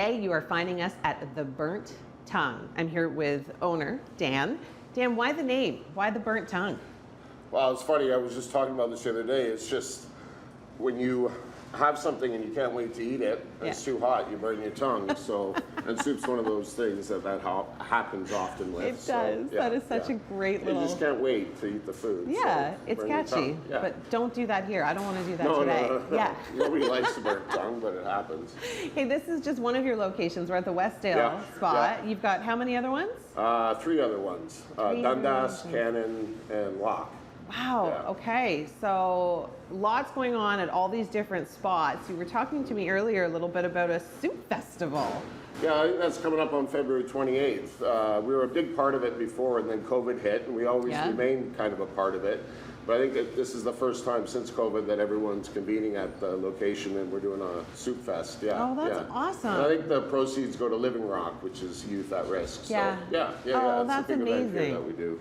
Today you are finding us at the Burnt Tongue. I'm here with owner Dan. Dan, why the name? Why the Burnt Tongue? Well, it's funny, I was just talking about this the other day. It's just when you have something and you can't wait to eat it, and it's too hot, you burn your tongue. So, and soup's one of those things that happens often with. It does. So, that is such a great little... You just can't wait to eat the food. Yeah, so it's burn your catchy. tongue. Yeah. But don't do that here. I don't want to do that today. No. Yeah. Nobody likes the burnt tongue, but it happens. Hey, this is just one of your locations. We're at the Westdale spot. Yeah. You've got how many other ones? 3 other ones. Dundas, Cannon, and Locke. Wow, Yeah. Okay, so lots going on at all these different spots. You were talking to me earlier a little bit about a soup festival. Yeah, I think that's coming up on February 28th. We were a big part of it before, and then COVID hit, and we always remain kind of a part of it. But I think that this is the first time since COVID that everyone's convening at the location, and we're doing a soup fest. Yeah. Oh, that's awesome. And I think the proceeds go to Living Rock, which is youth at risk. Yeah. So, yeah. Oh, that's a big amazing. event here that we do.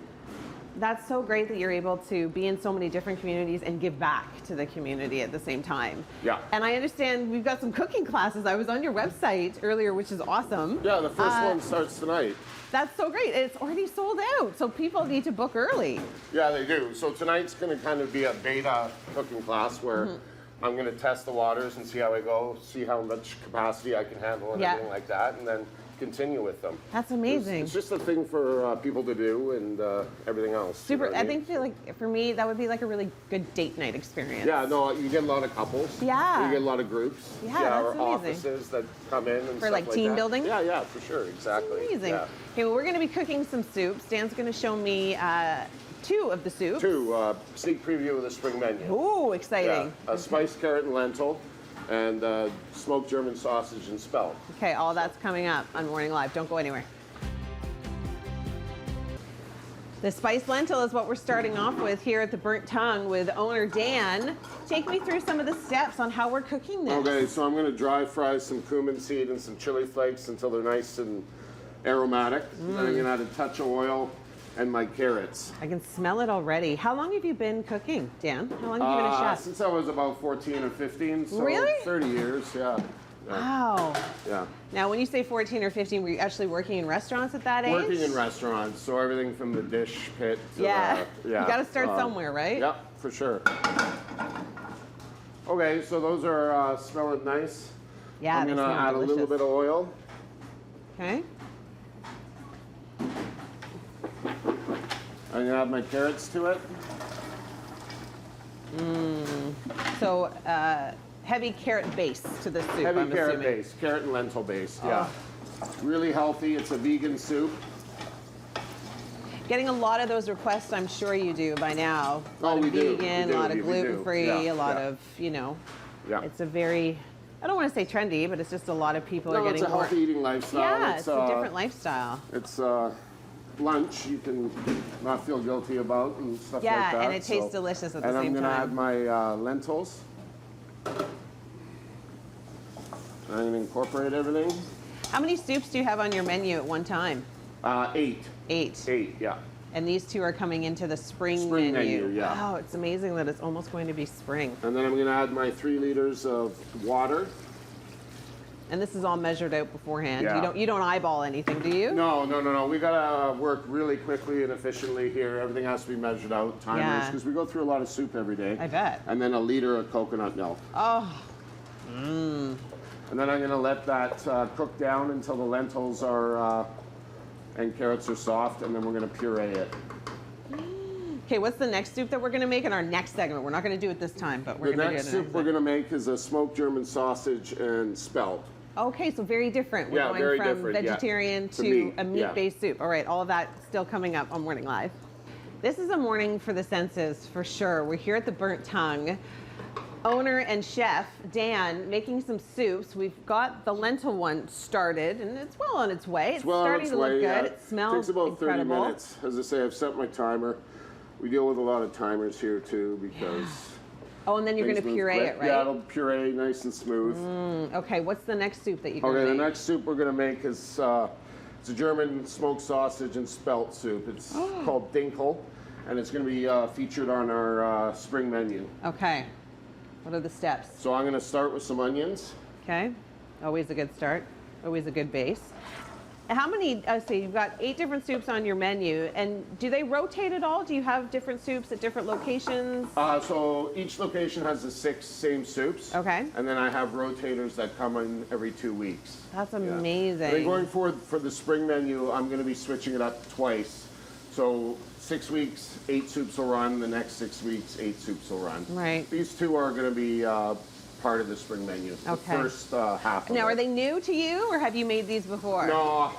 That's so great that you're able to be in so many different communities and give back to the community at the same time. Yeah. And I understand we've got some cooking classes. I was on your website earlier, which is awesome. Yeah, the first one starts tonight. That's so great. It's already sold out, so people need to book early. Yeah, they do. So tonight's going to kind of be a beta cooking class where I'm going to test the waters and see how I go, see how much capacity I can handle and everything like that, and then continue with them. That's amazing. It's just a thing for people to do and everything else. Super. You know what I think like for me that would be like a really good date night experience. Yeah, no, you get a lot of couples. Yeah. You get a lot of groups. Yeah, that's or amazing. offices that come in and For stuff like team that. building? Yeah, for sure, exactly. That's amazing. Yeah. Okay, well we're going to be cooking some soups. Dan's going to show me 2 of the soups. 2 sneak preview of the spring menu. Ooh, exciting. Yeah, a spiced carrot and lentil, and smoked German sausage and spelt. Okay, all that's coming up on Morning Live. Don't go anywhere. The spiced lentil is what we're starting off with here at the Burnt Tongue with owner Dan. Take me through some of the steps on how we're cooking this. Okay, so I'm going to dry fry some cumin seed and some chili flakes until they're nice and aromatic. Then I'm going to add a touch of oil and my carrots. I can smell it already. How long have you been cooking, Dan? How long have you been a chef? Since I was about 14 or 15, so really? 30 years, yeah. Wow. Yeah. Now, when you say 14 or 15, were you actually working in restaurants at that age? Working in restaurants, so everything from the dish pit to You got to start somewhere. somewhere, right? Yep, for sure. Okay, so those are smelling nice. Yeah, I'm going to add delicious. a little bit of oil. Okay. I'm going to add my carrots to it. So, heavy carrot base to this soup, Heavy I'm carrot assuming. base, carrot and lentil base, yeah. Really healthy. It's a vegan soup. Getting a lot of those requests, I'm sure you do by now. A lot we of do. vegan, We do. a lot of We do. gluten-free, Yeah, a lot yeah. of, you know, Yeah. it's a very, I don't want to say trendy, but it's just a lot of people are No, getting it's a healthy eating lifestyle. Yeah, it's a different lifestyle. It's lunch you can not feel guilty about and stuff like that. Yeah, and it tastes delicious at the same time. And I'm going to add my lentils. I'm going to incorporate everything. How many soups do you have on your menu at one time? 8. 8. 8, yeah. And these 2 are coming into the spring menu, yeah. Wow, it's amazing that it's almost going to be spring. And then I'm going to add my 3 liters of water. And this is all measured out beforehand. Yeah. You don't eyeball anything, do you? No. We got to work really quickly and efficiently here. Everything has to be measured out, timers, because we go through a lot of soup every day. I bet. And then a liter of coconut milk. Oh. And then I'm going to let that cook down until the lentils are and carrots are soft, and then we're going to puree it. Okay, what's the next soup that we're going to make in our next segment? We're not going to do it this time, but we're going to do it The next soup we're going to make is a smoked German sausage and spelt. Okay, so very different. We're going very from different, vegetarian To to meat, a meat-based soup. All right, all of that still coming up on Morning Live. This is a morning for the senses, for sure. We're here at the Burnt Tongue. Owner and chef Dan making some soups. We've got the lentil one started, and it's well on its way. It's starting to look good. Yeah. It smells takes about incredible. 30 minutes. As I say, I've set my timer. We deal with a lot of timers here too because. Oh, and then you're going to things move puree quick. it, right? Yeah, it'll puree nice and smooth. Okay, what's the next soup that you're going to Okay, make? the next soup we're going to make is it's a German smoked sausage and spelt soup. It's called Dinkel, and it's going to be featured on our spring menu. Okay. What are the steps? So I'm going to start with some onions. Okay. Always a good start. always a good base. How many, so you've got 8 different soups on your menu, and do they rotate at all? Do you have different soups at different locations? So each location has the 6 same soups. Okay. And then I have rotators that come in every 2 weeks. That's amazing. And then going forward for the spring menu, I'm going to be switching it up twice. So 6 weeks, 8 soups will run. The next 6 weeks, 8 soups will run. Right. These 2 are going to be part of the spring menu. The first half of Now, it. are they new to you, or have you made these before? No,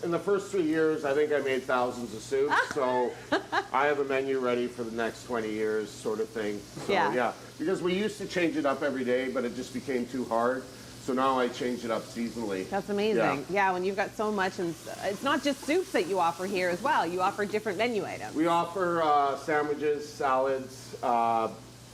in the first 3 years, I think I made thousands of soups. So I have a menu ready for the next 20 years, sort of thing. So, yeah. Because we used to change it up every day, but it just became too hard. So now I change it up seasonally. That's amazing. Yeah, when you've got so much, and it's not just soups that you offer here as well. You offer different menu items. We offer sandwiches, salads,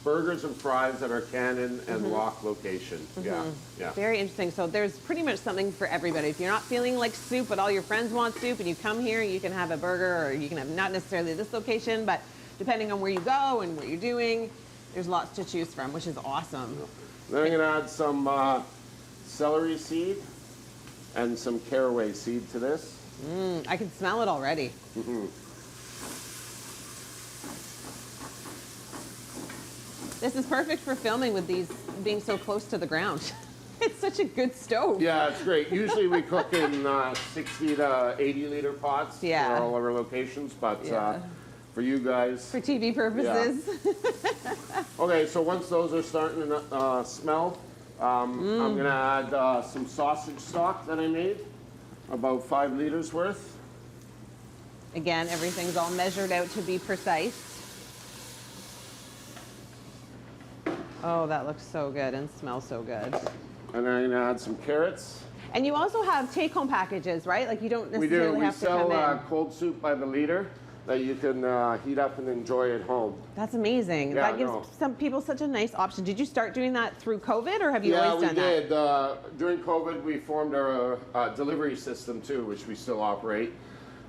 burgers and fries at our Cannon and Lock location. Yeah. Very interesting. So there's pretty much something for everybody. If you're not feeling like soup, but all your friends want soup, and you come here, you can have a burger, or you can have not necessarily this location, but depending on where you go and what you're doing, there's lots to choose from, which is awesome. Then I'm going to add some celery seed and some caraway seed to this. I can smell it already. This is perfect for filming with these being so close to the ground. It's such a good stove. Yeah, it's great. Usually we cook in 60 to 80 liter pots for all of our locations, but for you guys. For TV purposes. Okay, so once those are starting to smell, I'm going to add some sausage stock that I made, about 5 liters worth. Again, everything's all measured out to be precise. Oh, that looks so good and smells so good. And then I'm going to add some carrots. And you also have take-home packages, right? Like you don't necessarily have to come in. We sell cold soup by the liter that you can heat up and enjoy at home. That's amazing. Yeah, that gives some people such a nice option. Did you start doing that through COVID, or have you always done that? Yeah, we did. During COVID, we formed our delivery system too, which we still operate.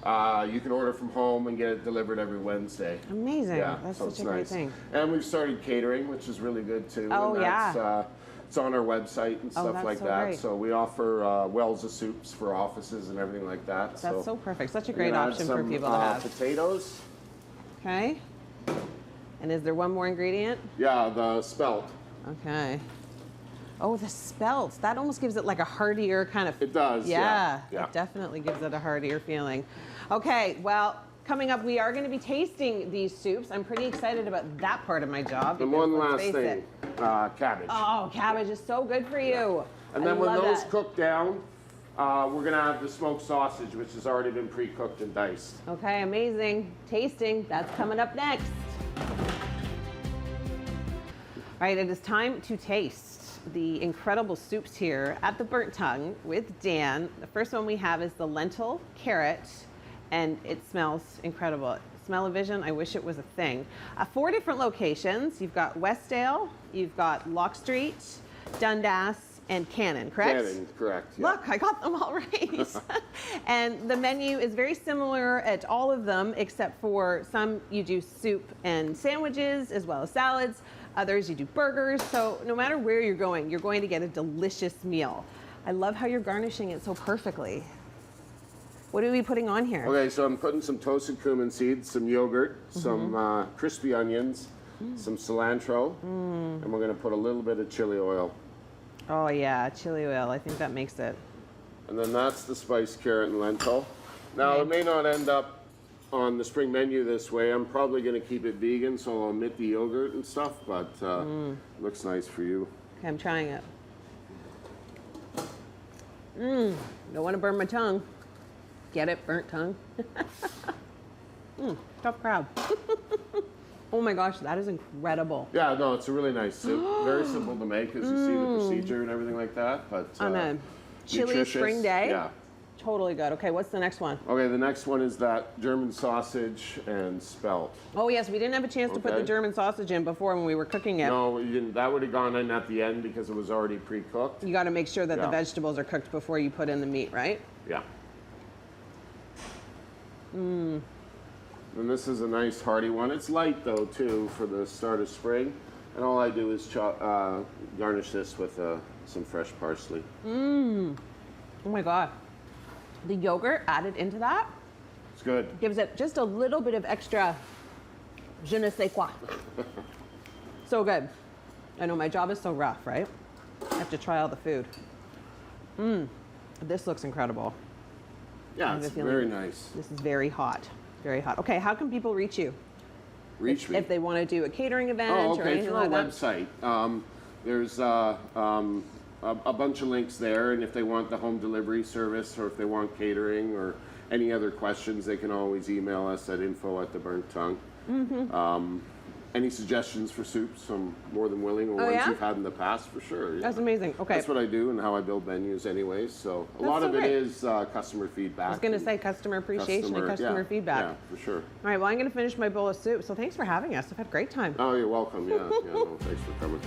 You can order from home and get it delivered every Wednesday. Amazing. Yeah, that's so such a great thing. And we've started catering, which is really good too. Oh, and that's, it's on our website and stuff like that. Great. So we offer wells of soups for offices and everything like that. That's so perfect. Such a great option for people to have. Potatoes. Okay. And is there one more ingredient? Yeah, the spelt. Okay. Oh, the spelt. That almost gives it like a heartier kind of... It does, yeah. It definitely gives it a heartier feeling. Okay, well, coming up, we are going to be tasting these soups. I'm pretty excited about that part of my job. And one last thing, cabbage. Oh, cabbage is so good for you. And then when those cook down, we're going to have the smoked sausage, which has already been pre-cooked and diced. Okay, amazing. Tasting, that's coming up next. All right, it is time to taste the incredible soups here at the Burnt Tongue with Dan. The first one we have is the lentil carrot, and it smells incredible. Smell-o-vision, I wish it was a thing. 4 different locations. You've got Westdale, you've got Lock Street, Dundas, and Cannon, correct? Cannon, correct. Yeah. Look, I got them all right. And the menu is very similar at all of them, except for some you do soup and sandwiches as well as salads. Others you do burgers. So no matter where you're going to get a delicious meal. I love how you're garnishing it so perfectly. What are we putting on here? Okay, so I'm putting some toasted cumin seeds, some yogurt, some crispy onions, some cilantro, and we're going to put a little bit of chili oil. Oh yeah, chili oil. I think that makes it. And then that's the spiced carrot and lentil. Now, it may not end up on the spring menu this way. I'm probably going to keep it vegan, so I'll omit the yogurt and stuff, but it looks nice for you. Okay, I'm trying it. Don't want to burn my tongue. Get it? Burnt tongue. Tough crowd. Oh my gosh, that is incredible. Yeah, no, it's a really nice soup. Very simple to make, as you see the procedure and everything like that. But on a chilly spring day. Yeah. Totally good. Okay, what's the next one? Okay, the next one is that German sausage and spelt. Oh yes, we didn't have a chance to put the German sausage in before when we were cooking it. No, you didn't. That would have gone in at the end because it was already pre-cooked. You got to make sure that the vegetables are cooked before you put in the meat, right? Yeah. And this is a nice hearty one. It's light though too for the start of spring. And all I do is garnish this with some fresh parsley. Oh my God. The yogurt added into that It's good. gives it just a little bit of extra je ne sais quoi. So good. I know my job is so rough, right? I have to try all the food. This looks incredible. Yeah, it's very nice. This is very hot. Very hot. Okay, how can people reach you? Reach me. If they want to do a catering event or anything through like our that? website. There's a bunch of links there, and if they want the home delivery service or if they want catering or any other questions, they can always email us at info@theburnttongue. Any suggestions for soups? I'm more than willing, or ones you've had in the past, for sure. Yeah. That's amazing. Okay. That's what I do and how I build menus anyways. So a lot so of it great. is customer feedback. I was going to say customer appreciation and customer feedback. Yeah, for sure. All right, well, I'm going to finish my bowl of soup. So thanks for having us. I've had a great time. Oh, you're welcome. Yeah, no, thanks for coming.